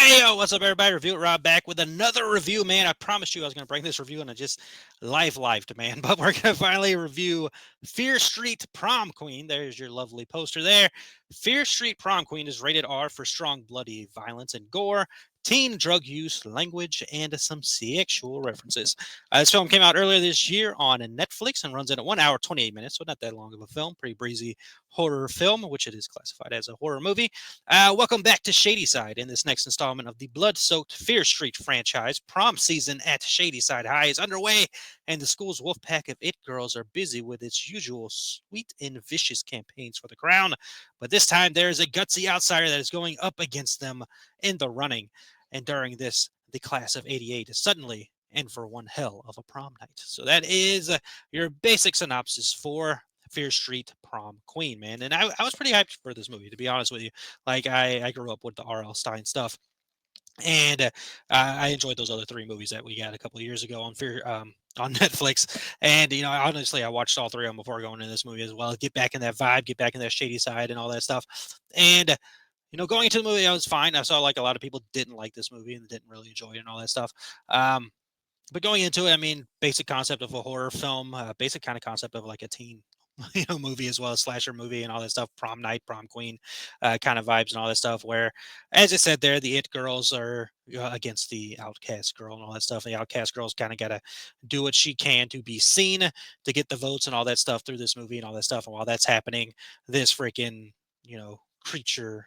Hey, yo, what's up, everybody? Review it, Rob, back with another review, man. I promised you I was going to bring this review, and I just lived, man. But we're going to finally review Fear Street Prom Queen. There's your lovely poster there. Fear Street Prom Queen is rated R for strong, bloody violence and gore, teen drug use, language, and some sexual references. This film came out earlier this year on Netflix and runs in at 1 hour, 28 minutes, so not that long of a film. Pretty breezy horror film, which it is classified as a horror movie. Welcome back to Shadyside. In this next installment of the blood-soaked Fear Street franchise, prom season at Shadyside High is underway, and the school's wolf pack of it girls are busy with its usual sweet and vicious campaigns for the crown. But this time, there is a gutsy outsider that is going up against them in the running. And during this, the class of '88 is suddenly in for one hell of a prom night. So that is your basic synopsis for Fear Street Prom Queen, man. And I was pretty hyped for this movie, to be honest with you. Like, I grew up with the R.L. Stein stuff. And I enjoyed those other three movies that we got a couple of years ago on on Netflix. And honestly, I watched all three of them before going into this movie as well. Get back in that vibe, get back in that shady side, and all that stuff. And going into the movie, I was fine. I saw like a lot of people didn't like this movie and didn't really enjoy it and all that stuff. But going into it, I mean, basic concept of a horror film, basic kind of concept of like a teen movie as well as slasher movie and all that stuff, prom night, prom queen kind of vibes and all that stuff, where, as I said there, the it girls are against the outcast girl and all that stuff. The outcast girl's kind of got to do what she can to be seen, to get the votes and all that stuff through this movie and all that stuff. And while that's happening, this freaking creature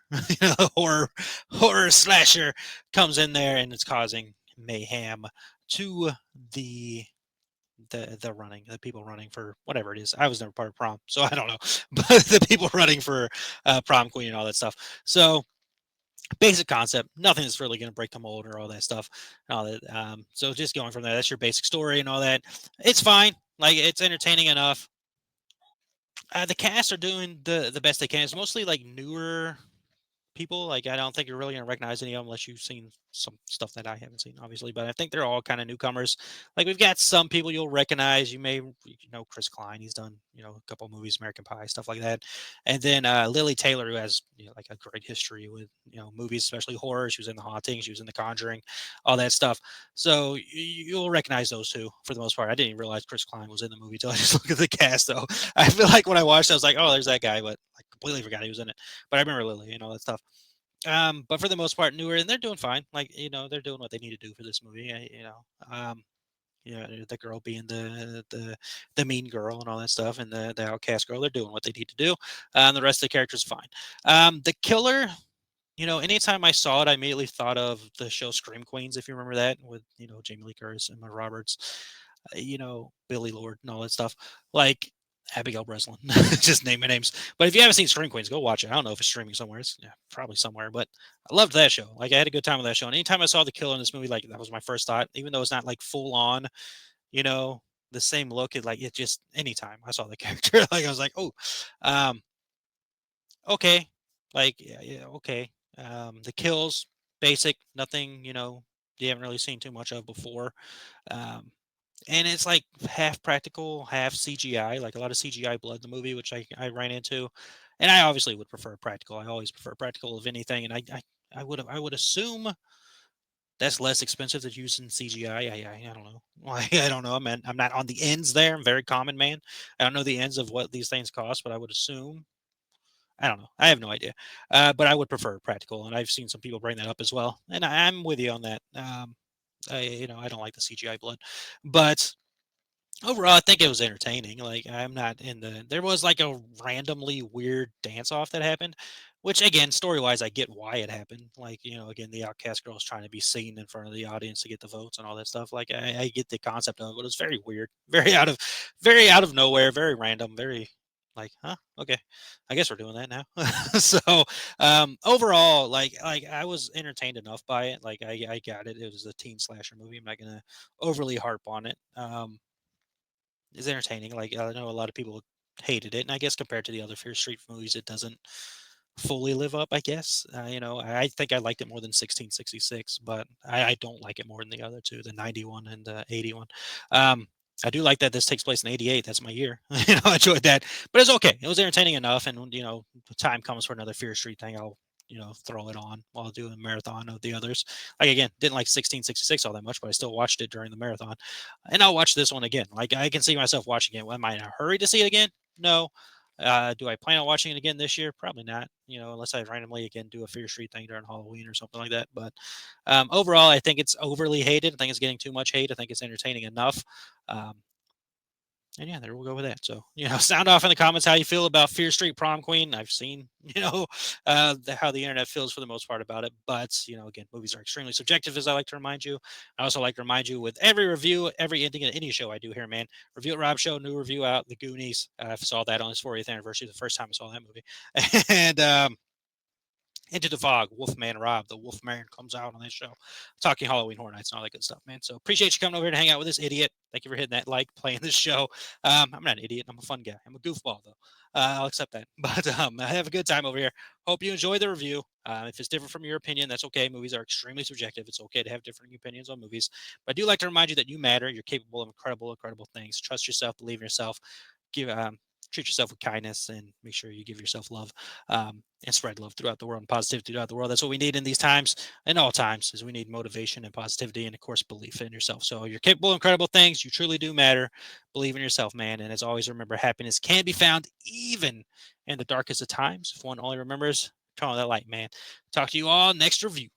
horror slasher comes in there and it's causing mayhem to the the people running for whatever it is. I was never part of prom, so I don't know. But the people running for prom queen and all that stuff. So basic concept, nothing that's really going to break the mold or all that stuff and all that. So just going from there, that's your basic story and all that. It's fine. Like, it's entertaining enough. The cast are doing the best they can. It's mostly like newer people. Like, I don't think you're really gonna recognize any of them unless you've seen some stuff that I haven't seen, obviously. But I think they're all kind of newcomers. Like, we've got some people you'll recognize. You may know Chris Klein. He's done a couple movies, American Pie, stuff like that. And then Lily Taylor, who has like a great history with movies, especially horror. She was in The Haunting. She was in The Conjuring, all that stuff. So you'll recognize those two for the most part. I didn't even realize Chris Klein was in the movie until I just looked at the cast, though. I feel like when I watched it, I was like, oh, there's that guy, but I completely forgot he was in it. But I remember Lily and all that stuff. But for the most part, newer, and they're doing fine. Like, they're doing what they need to do for this movie. The girl being the mean girl and all that stuff, and the outcast girl, they're doing what they need to do. And the rest of the characters fine. The killer, anytime I saw it, I immediately thought of the show Scream Queens, if you remember that, with Jamie Lee Curtis, Emma Roberts, Billy Lord, and all that stuff. Like, Abigail Breslin, just naming names. But if you haven't seen Scream Queens, go watch it. I don't know if it's streaming somewhere. It's probably somewhere. But I loved that show. Like, I had a good time with that show. And anytime I saw the killer in this movie, like, that was my first thought. Even though it's not like full on, you know, the same look. It just anytime I saw the character, like, I was like, oh, um, okay, like, yeah, okay. The kills, basic, nothing, you haven't really seen too much of before. Um, and it's like half practical, half CGI, like a lot of CGI blood in the movie, which I ran into. And I obviously would prefer practical. I always prefer practical of anything. And I would assume that's less expensive than using CGI. I don't know. I don't know. I'm not on the ends there. I'm very common man. I don't know the ends of what these things cost, but I would assume. I don't know. I have no idea. But I would prefer practical, and I've seen some people bring that up as well. And I'm with you on that. I don't like the CGI blood, but overall, I think it was entertaining. Like, I'm not in the. There was like a randomly weird dance off that happened, which, again, story wise, I get why it happened. Like, again, the outcast girl is trying to be seen in front of the audience to get the votes and all that stuff. Like, I get the concept of it, but it's very weird, very out of nowhere, very random, very like, huh, okay, I guess we're doing that now. So, overall, like I was entertained enough by it. Like, I got it. It was a teen slasher movie. I'm not gonna overly harp on it. Is entertaining. Like, I know a lot of people hated it, and I guess compared to the other Fear Street movies, it doesn't fully live up. I guess I think I liked it more than 1666, but I don't like it more than the other two, the 91 and the 81. I do like that this takes place in '88. That's my year. I enjoyed that, but it's okay. It was entertaining enough, and the time comes for another Fear Street thing, I'll throw it on while doing a marathon of the others. Like again, didn't like 1666 all that much, but I still watched it during the marathon, and I'll watch this one again. Like I can see myself watching it. Am I in a hurry to see it again? No. Do I plan on watching it again this year? Probably not. Unless I randomly again do a Fear Street thing during Halloween or something like that. But overall, I think it's overly hated. I think it's getting too much hate. I think it's entertaining enough. Um, and yeah, there we'll go with that. So, sound off in the comments how you feel about Fear Street Prom Queen. I've seen, how the internet feels for the most part about it. But, again, movies are extremely subjective, as I like to remind you. I also like to remind you with every review, every ending of any show I do here, man. Review at Rob Show, new review out, The Goonies. I saw that on his 40th anniversary, the first time I saw that movie. And, Into the Fog, Wolfman Rob, the Wolfman comes out on this show. Talking Halloween Horror Nights and all that good stuff, man. So appreciate you coming over here to hang out with this idiot. Thank you for hitting that like, playing this show. I'm not an idiot. I'm a fun guy. I'm a goofball, though. I'll accept that. But I have a good time over here. Hope you enjoy the review. If it's different from your opinion, that's okay. Movies are extremely subjective. It's okay to have different opinions on movies. But I do like to remind you that you matter. You're capable of incredible, incredible things. Trust yourself. Believe in yourself. Give Treat yourself with kindness and make sure you give yourself love, and spread love throughout the world and positivity throughout the world. That's what we need in these times, in all times, is we need motivation and positivity and, of course, belief in yourself. So you're capable of incredible things. You truly do matter. Believe in yourself, man. And as always, remember, happiness can be found even in the darkest of times if one only remembers turn on that light, man. Talk to you all next review.